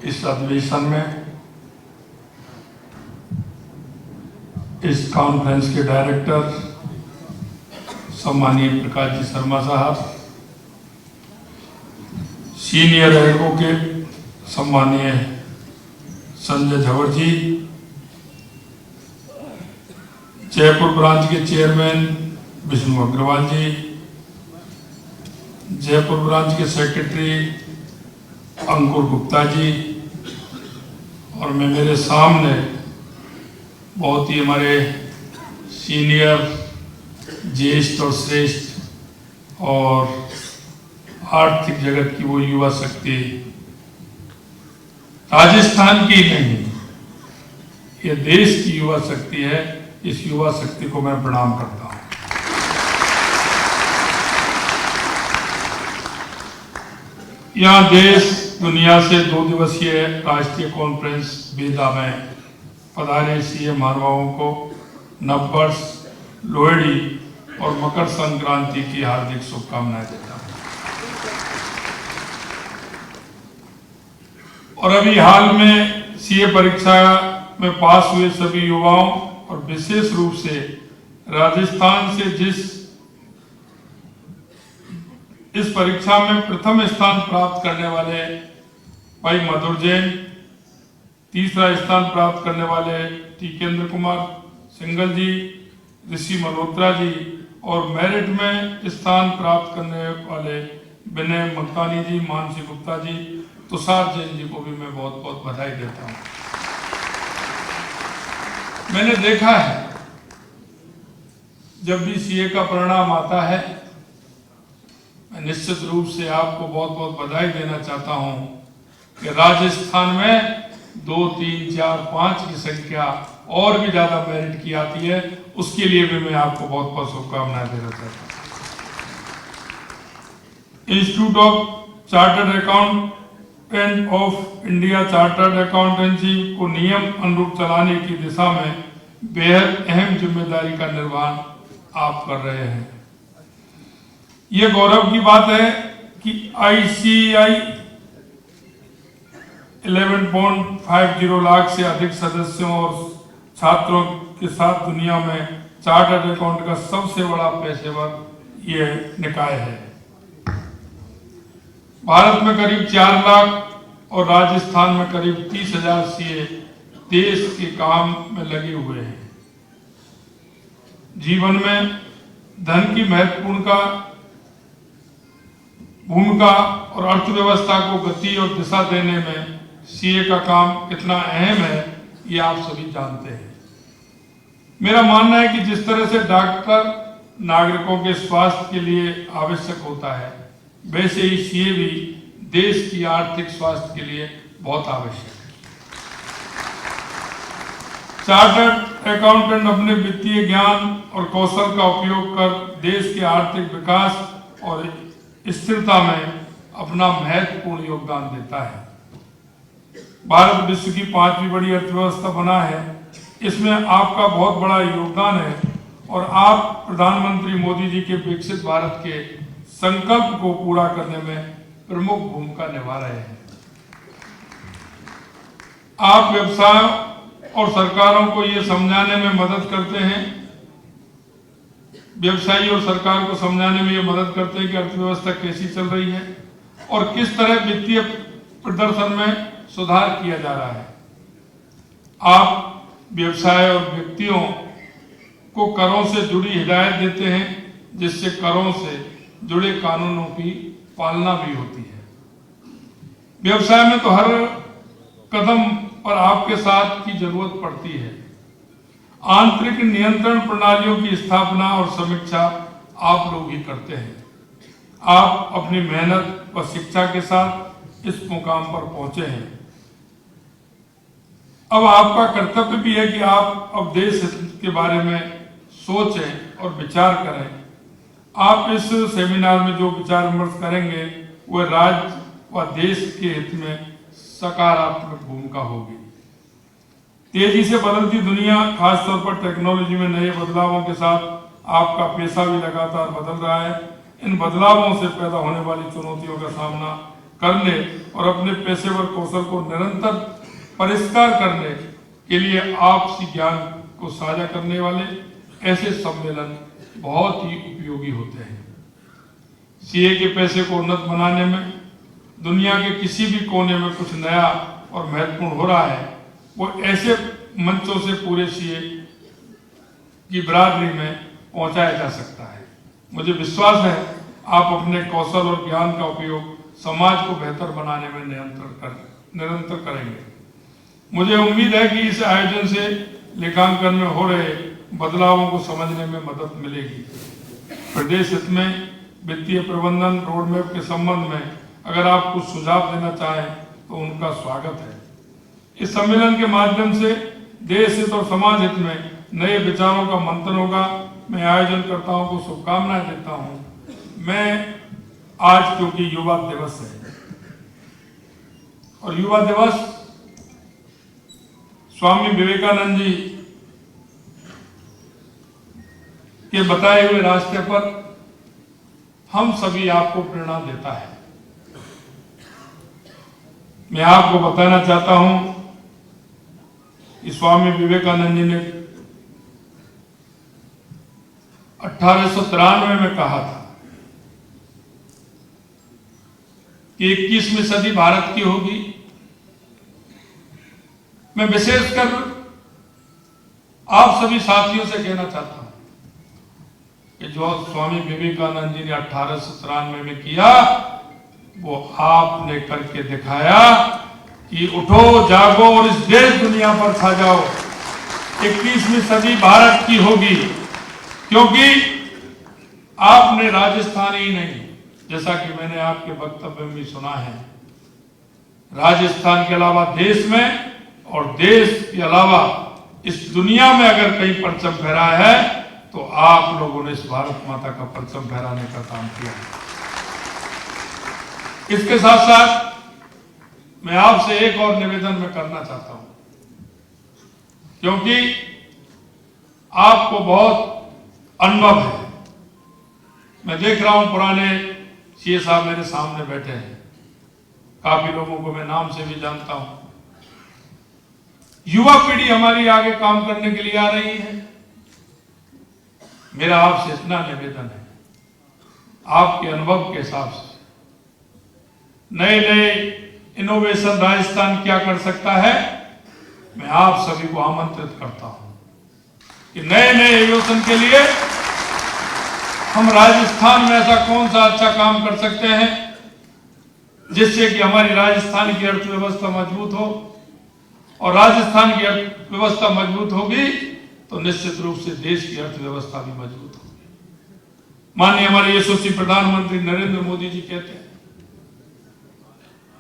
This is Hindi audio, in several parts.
इस अधिवेशन में इस कॉन्फ्रेंस के डायरेक्टर सम्मानीय प्रकाश जी शर्मा साहब, सीनियर एडवोकेट सम्मानीय संजय झवर जी, जयपुर ब्रांच के चेयरमैन विष्णु अग्रवाल जी, जयपुर ब्रांच के सेक्रेटरी अंकुर गुप्ता जी, और मैं मेरे सामने बहुत ही हमारे सीनियर, ज्येष्ठ और श्रेष्ठ और आर्थिक जगत की वो युवा शक्ति, राजस्थान की नहीं, ये देश की युवा शक्ति है। इस युवा शक्ति को मैं प्रणाम करता हूं। यहां देश दुनिया से 2 दिवसीय राष्ट्रीय कॉन्फ्रेंस बेदा में पधारे सीएम महानुभावों को नववर्ष, लोहड़ी और मकर संक्रांति की हार्दिक शुभकामनाएं देता हूं। और अभी हाल में सीए परीक्षा में पास हुए सभी युवाओं और विशेष रूप से राजस्थान से इस परीक्षा में प्रथम स्थान प्राप्त करने वाले भाई मधुर जैन, तीसरा स्थान प्राप्त करने वाले टीकेंद्र कुमार सिंगल जी, ऋषि मल्होत्रा जी, और मेरिट में स्थान प्राप्त करने वाले विनय मक्तानी जी, मानसी गुप्ता जी, तुषार जैन जी को भी मैं बहुत बहुत बधाई देता हूं। मैंने देखा है जब भी सीए का परिणाम आता है, मैं निश्चित रूप से आपको बहुत बहुत बधाई देना चाहता हूं कि राजस्थान में 2, 3, 4, 5 की संख्या और भी ज्यादा मेरिट की आती है। उसके लिए भी मैं आपको बहुत बहुत शुभकामनाएं देना चाहता हूं। Institute of chartered accountant of India chartered accountancy को नियम अनुरूप चलाने की दिशा में बेहद अहम जिम्मेदारी का निर्वहन आप कर रहे हैं। ये गौरव की बात है कि आईसीआई 11.50 लाख से अधिक सदस्यों और छात्रों के साथ दुनिया में चार्टर्ड अकाउंट का सबसे बड़ा पेशेवर ये निकाय है। भारत में करीब 4 लाख और राजस्थान में करीब 30,000 सीए देश के काम में लगे हुए हैं। जीवन में धन की महत्वपूर्ण भूमिका और अर्थव्यवस्था को गति और दिशा देने में सीए का काम कितना अहम है, ये आप सभी जानते हैं। मेरा मानना है कि जिस तरह से डॉक्टर नागरिकों के स्वास्थ्य के लिए आवश्यक होता है, वैसे ही सीए भी देश की आर्थिक स्वास्थ्य के लिए बहुत आवश्यक है। चार्टर्ड अकाउंटेंट अपने वित्तीय ज्ञान और कौशल का उपयोग कर देश के आर्थिक विकास और स्थिरता में अपना महत्वपूर्ण योगदान देता है। भारत विश्व की 5वीं बड़ी अर्थव्यवस्था बना है, इसमें आपका बहुत बड़ा योगदान है और आप प्रधानमंत्री मोदी जी के विकसित भारत के संकल्प को पूरा करने में प्रमुख भूमिका निभा रहे हैं। आप व्यवसाय और सरकारों को ये समझाने में मदद करते हैं, व्यवसायी और सरकार को समझाने में ये मदद करते हैं कि अर्थव्यवस्था कैसी चल रही है और किस तरह वित्तीय प्रदर्शन में सुधार किया जा रहा है। आप व्यवसाय और व्यक्तियों को करों से जुड़ी हिदायत देते हैं, जिससे करों से जुड़े कानूनों की पालना भी होती है। व्यवसाय में तो हर कदम पर आपके साथ की जरूरत पड़ती है। आंतरिक नियंत्रण प्रणालियों की स्थापना और समीक्षा आप लोग ही करते हैं। आप अपनी मेहनत व शिक्षा के साथ इस मुकाम पर पहुंचे हैं। अब आपका कर्तव्य भी है कि आप अब देश के बारे में सोचें और विचार करें। आप इस सेमिनार में जो विचार विमर्श करेंगे वह राज्य व देश के हित में सकारात्मक भूमिका होगी। तेजी से बदलती दुनिया, खासतौर पर टेक्नोलॉजी में नए बदलावों के साथ आपका पेशा भी लगातार बदल रहा है। इन बदलावों से पैदा होने वाली चुनौतियों का सामना करने और अपने पेशेवर कौशल को निरंतर परिष्कार करने के लिए आपसी ज्ञान को साझा करने वाले ऐसे सम्मेलन बहुत ही उपयोगी होते हैं। सीए के पेशे को उन्नत बनाने में दुनिया के किसी भी कोने में कुछ नया और महत्वपूर्ण हो रहा है, वो ऐसे मंचों से पूरे सीए की बराबरी में पहुंचाया जा सकता है। मुझे विश्वास है आप अपने कौशल और ज्ञान का उपयोग समाज को बेहतर बनाने में निरंतर करेंगे। मुझे उम्मीद है कि इस आयोजन से लेखांकन में हो रहे बदलावों को समझने में मदद मिलेगी। प्रदेश हित में वित्तीय प्रबंधन रोडमैप के संबंध में अगर आप कुछ सुझाव देना चाहें तो उनका स्वागत है। इस सम्मेलन के माध्यम से देश हित और समाज हित में नए विचारों का मंथन होगा। मैं आयोजनकर्ताओं को शुभकामनाएं देता हूं। मैं आज क्योंकि युवा दिवस है और युवा दिवस स्वामी विवेकानंद जी के बताए हुए रास्ते पर हम सभी आपको प्रेरणा देता है। मैं आपको बताना चाहता हूं कि स्वामी विवेकानंद जी ने 1893 में कहा था कि 21वीं सदी भारत की होगी। मैं विशेषकर आप सभी साथियों से कहना चाहता हूं कि जो स्वामी विवेकानंद जी ने 1893 में किया वो आपने करके दिखाया कि उठो जागो और इस देश दुनिया पर छा जाओ। 21वीं सदी भारत की होगी, क्योंकि आपने राजस्थान ही नहीं, जैसा कि मैंने आपके वक्तव्य में भी सुना है, राजस्थान के अलावा देश में और देश के अलावा इस दुनिया में अगर कहीं परचम फहराया है तो आप लोगों ने इस भारत माता का परचम फहराने का काम किया है। इसके साथ साथ मैं आपसे एक और निवेदन मैं करना चाहता हूं, क्योंकि आपको बहुत अनुभव है। मैं देख रहा हूं पुराने सीए साहब मेरे सामने बैठे हैं, काफी लोगों को मैं नाम से भी जानता हूं। युवा पीढ़ी हमारी आगे काम करने के लिए आ रही है। मेरा आपसे इतना निवेदन है, आपके अनुभव के हिसाब से नए नए इनोवेशन राजस्थान क्या कर सकता है, मैं आप सभी को आमंत्रित करता हूं कि नए नए इनोवेशन के लिए हम राजस्थान में ऐसा कौन सा अच्छा काम कर सकते हैं जिससे कि हमारी राजस्थान की अर्थव्यवस्था मजबूत हो, और राजस्थान की अर्थव्यवस्था मजबूत होगी तो निश्चित रूप से देश की अर्थव्यवस्था भी मजबूत होगी। माननीय हमारे यशस्वी प्रधानमंत्री नरेंद्र मोदी जी कहते हैं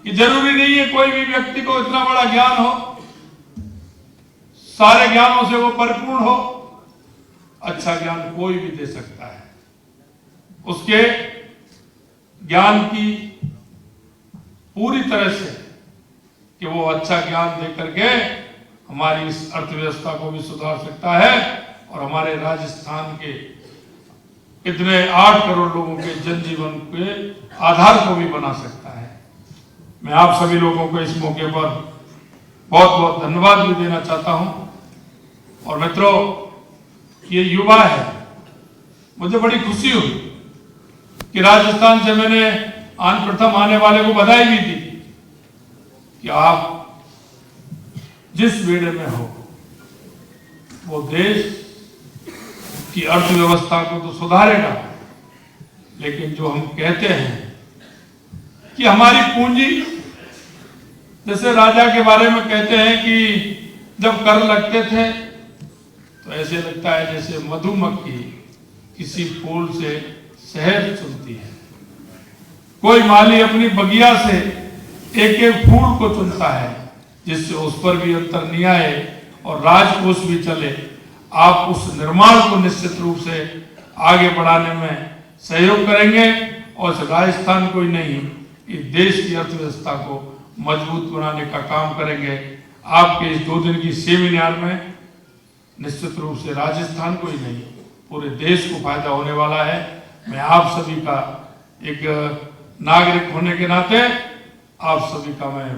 कि जरूरी नहीं है कोई भी व्यक्ति को इतना बड़ा ज्ञान हो, सारे ज्ञानों से वो परिपूर्ण हो। अच्छा ज्ञान कोई भी दे सकता है, उसके ज्ञान की पूरी तरह से कि वो अच्छा ज्ञान दे करके हमारी इस अर्थव्यवस्था को भी सुधार सकता है और हमारे राजस्थान के इतने 8 करोड़ लोगों के जनजीवन के आधार को भी बना सकता है। मैं आप सभी लोगों को इस मौके पर बहुत बहुत धन्यवाद भी देना चाहता हूं। और मित्रों, ये युवा है, मुझे बड़ी खुशी हुई कि राजस्थान से मैंने प्रथम आने वाले को बधाई भी दी कि आप जिस बेड़े में हो वो देश की अर्थव्यवस्था को तो सुधारेगा, लेकिन जो हम कहते हैं कि हमारी पूंजी, जैसे राजा के बारे में कहते हैं कि जब कर लगते थे तो ऐसे लगता है जैसे मधुमक्खी किसी फूल से शहद चुनती है। कोई माली अपनी बगिया से एक एक फूल को चुनता है जिससे उस पर भी अंतर नहीं आए और राजकोष भी चले। आप उस निर्माण को निश्चित रूप से आगे बढ़ाने में सहयोग करेंगे और राजस्थान को ही नहीं, इस देश की अर्थव्यवस्था को मजबूत बनाने का काम करेंगे। आपके इस 2 दिन की सेमिनार में निश्चित रूप से राजस्थान को ही नहीं, पूरे देश को फायदा होने वाला है। मैं आप सभी का एक नागरिक होने के नाते आप सभी का मैं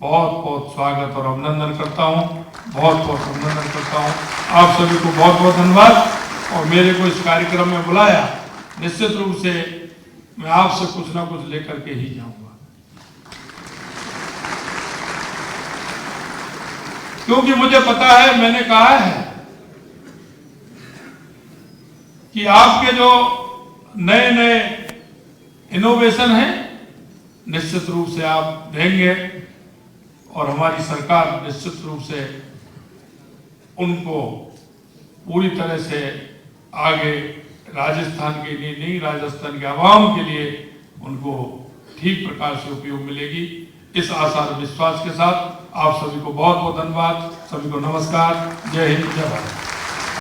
बहुत बहुत स्वागत और अभिनंदन करता हूं, बहुत बहुत अभिनंदन करता हूं। आप सभी को बहुत बहुत धन्यवाद। और मेरे को इस कार्यक्रम में बुलाया, निश्चित रूप से मैं आपसे कुछ ना कुछ लेकर के ही जाऊंगा, क्योंकि मुझे पता है, मैंने कहा है कि आपके जो नए नए इनोवेशन हैं निश्चित रूप से आप देंगे और हमारी सरकार निश्चित रूप से उनको पूरी तरह से आगे राजस्थान के लिए नहीं, राजस्थान के आवाम के लिए उनको ठीक प्रकार से उपयोग मिलेगी। इस आशा और विश्वास के साथ आप सभी को बहुत बहुत धन्यवाद। सभी को नमस्कार। जय हिंद, जय भारत।